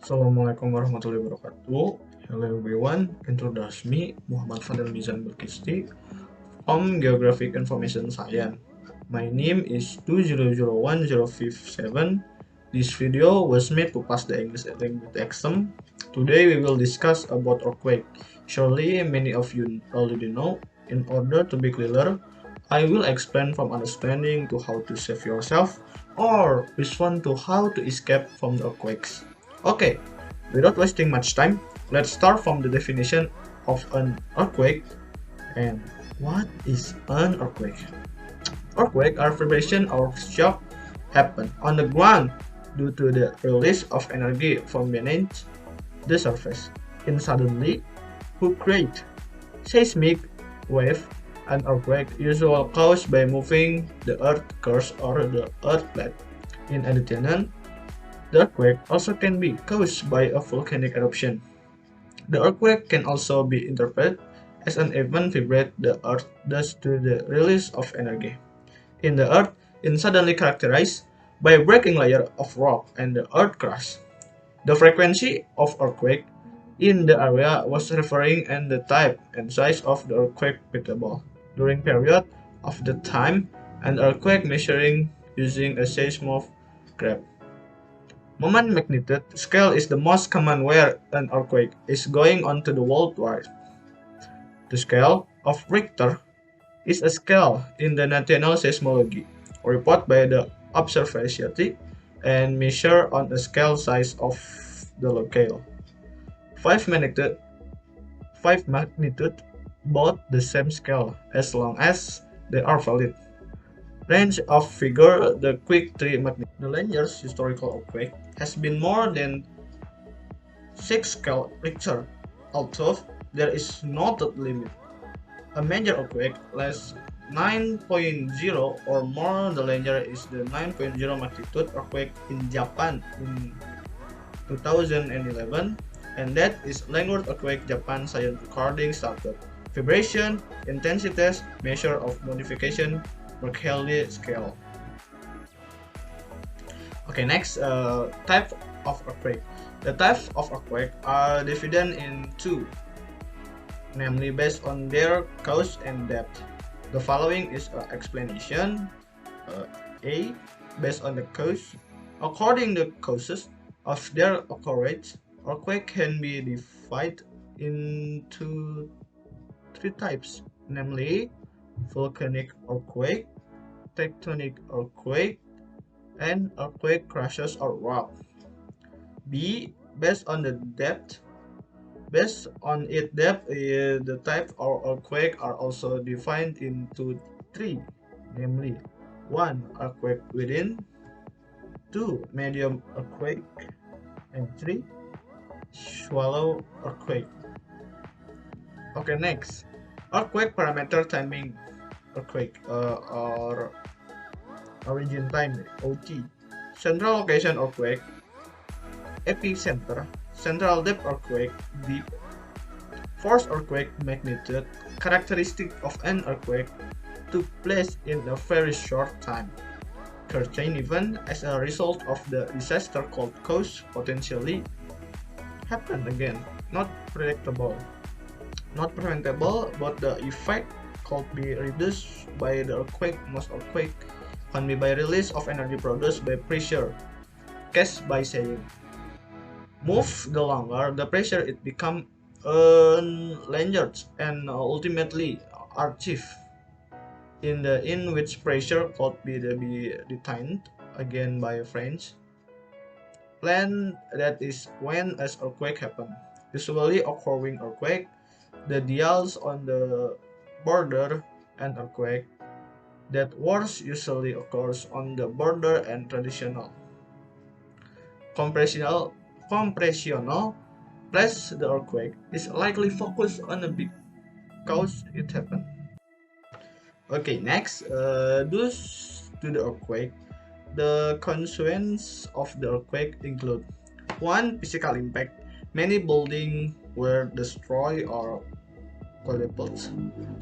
Assalamualaikum warahmatullahi wabarakatuh. Hello everyone, introduce me Muhammad Fadel Mizan Bilqisti from Geographic Information Science. My name is 2001057. This video was made to pass the English language exam. Today we will discuss about earthquake. Surely many of you already know. In order to be clearer, I will explain from understanding to how to save yourself or respond to how to escape from the earthquakes. Okay, without wasting much time, let's start from the definition of an earthquake. And what is an earthquake? Earthquake are vibration or shock happen on the ground due to the release of energy from beneath the surface. In suddenly, who create seismic wave. An earthquake usually caused by moving the earth crust or the earth plate. In addition, the earthquake also can be caused by a volcanic eruption. The earthquake can also be interpreted as an event vibrate the earth due to the release of energy. In the earth is suddenly characterized by a breaking layer of rock and the earth crust. The frequency of earthquake in the area was referring and the type and size of the earthquake repeatable. During period of the time, an earthquake measuring using a seismograph. Moment magnitude scale is the most common where an earthquake is going on to the worldwide. The scale of Richter is a scale in the national seismology, report by the observatory and measure on a scale size of the locale. 5 magnitude, 5 magnitude, both the same scale as long as they are valid. Range of figure the quick 3 magnitude. The largest historical earthquake has been more than 6 scale Richter, although there is no limit. A major earthquake less 9.0 or more the larger is the 9.0 magnitude earthquake in Japan in 2011, and that is language earthquake Japan science recording started. Vibration intensities measure of modification Mercalli scale. Okay, next type of earthquake. The types of earthquake are divided in two, namely based on their cause and depth. The following is an explanation. A. Based on the cause. According to causes of their occurrence, earthquake can be divided into three types, namely volcanic earthquake, tectonic earthquake, and earthquake crashes or rock. B. Based on the depth. Based on its depth, the type of earthquake are also defined into three, namely 1. Earthquake within, 2. Medium earthquake, and 3. Shallow earthquake. Okay, next. Earthquake parameter timing earthquake or origin time OT. Central location earthquake, epicenter, central depth earthquake, deep, force earthquake magnitude. Characteristic of an earthquake took place in a very short time. Certain event as a result of the disaster could cause potentially happen again. Not predictable, not preventable, but the effect could be reduced by the earthquake. Most earthquake can be by release of energy produced by pressure, caused by saying. Move the longer the pressure it become enlarged and ultimately achieve in which pressure could be detained again by a French plan. That is when as earthquake happen. Usually occurring earthquake, the dials on the border and earthquake that worst usually occurs on the border and traditional. Compressional place the earthquake is likely focused on a big cause it happened. Okay, next, due to the earthquake, the consequences of the earthquake include 1. Physical impact. Many buildings were destroyed or collapsed.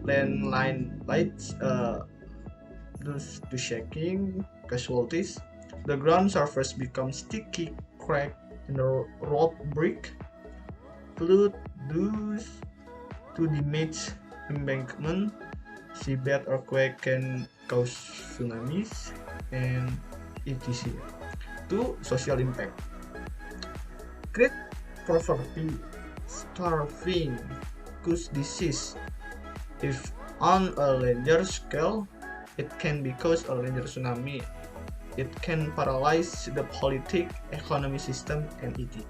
Landline lights due to shaking. Casualties. The ground surface becomes sticky, cracked, in a road brick, flood due to damage embankment, seabed earthquake can cause tsunamis, and etc. 2. Social impact. Great poverty, starving, cause disease. If on a larger scale, it can be cause a larger tsunami. It can paralyze the politic, economy system, and etc.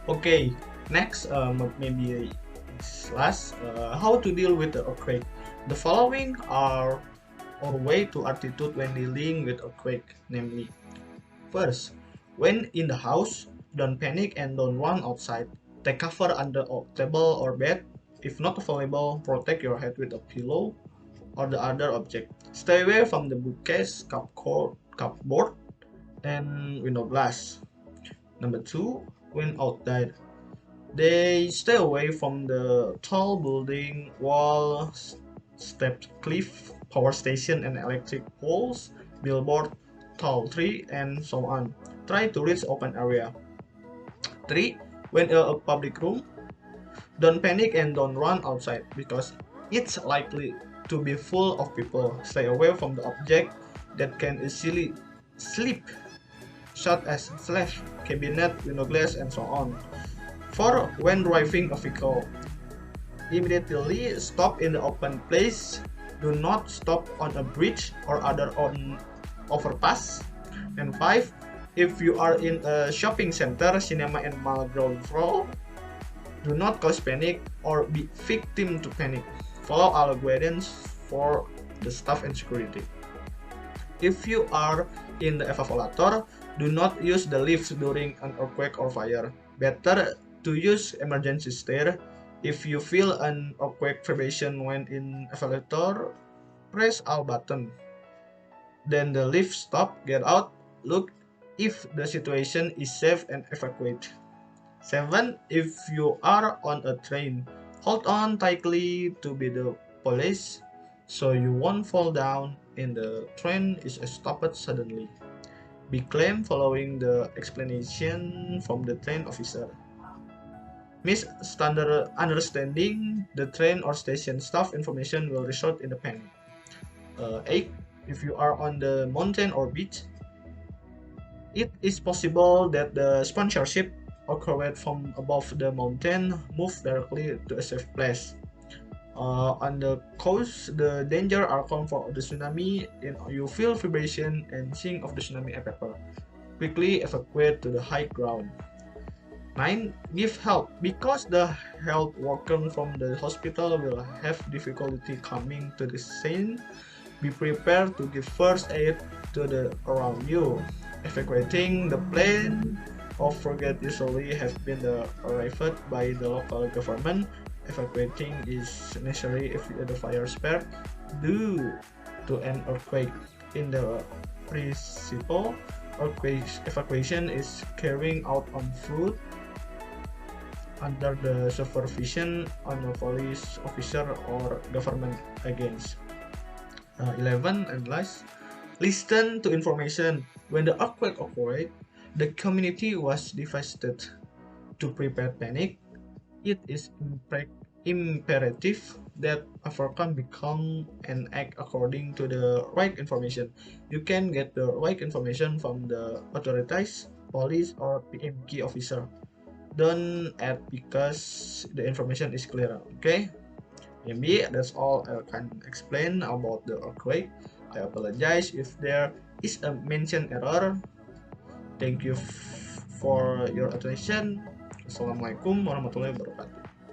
Okay, next, maybe it's last, how to deal with the earthquake. The following are our way to attitude when dealing with earthquake, namely, first, when in the house, don't panic and don't run outside. Take cover under a table or bed. If not available, protect your head with a pillow or the other object. Stay away from the bookcase, cupboard, and window glass. Number 2, when outside, they stay away from the tall building, wall, stepped cliff, power station and electric poles, billboard, tall tree, and so on. Try to reach open area. 3. When in a public room, don't panic and don't run outside because it's likely to be full of people. Stay away from the object that can easily slip, such as shelf, cabinet, window glass, and so on. 4. When driving a vehicle, immediately stop in the open place. Do not stop on a bridge or other on overpass. And 5. If you are in a shopping center, cinema, and mall ground floor, do not cause panic or be victim to panic. Follow all guidance for the staff and security. If you are in the evaporator, do not use the lifts during an earthquake or fire. Better to use emergency stair. If you feel an earthquake vibration when in evaporator, press all button. Then the lift stop, get out, look if the situation is safe and evacuate. 7. If you are on a train, hold on tightly to be the police so you won't fall down and the train is stopped suddenly. Be calm following the explanation from the train officer. Misunderstanding the train or station staff information will result in a panic. 8. If you are on the mountain or beach, it is possible that the sponsorship occurred from above the mountain move directly to a safe place. On the coast, the danger are come for the tsunami and you feel vibration and seeing of the tsunami paper. Quickly evacuate to the high ground. 9. Give help. Because the health worker from the hospital will have difficulty coming to the scene, be prepared to give first aid to the around you. Evacuating the plane or forget usually have been arrived by the local government. Evacuating is necessary if the fire spread due to an earthquake. In the principle, evacuation is carrying out on foot under the supervision of a police officer or government agents. 11 and last, listen to information. When the earthquake occurred, the community was devastated. To prepare panic, it is imperative that everyone become and act according to the right information. You can get the right information from the authorities, police, or PMK officer. Don't act because the information is clear. Okay, maybe that's all I can explain about the earthquake. I apologize if there is a mention error. Thank you for your attention. Assalamualaikum warahmatullahi wabarakatuh.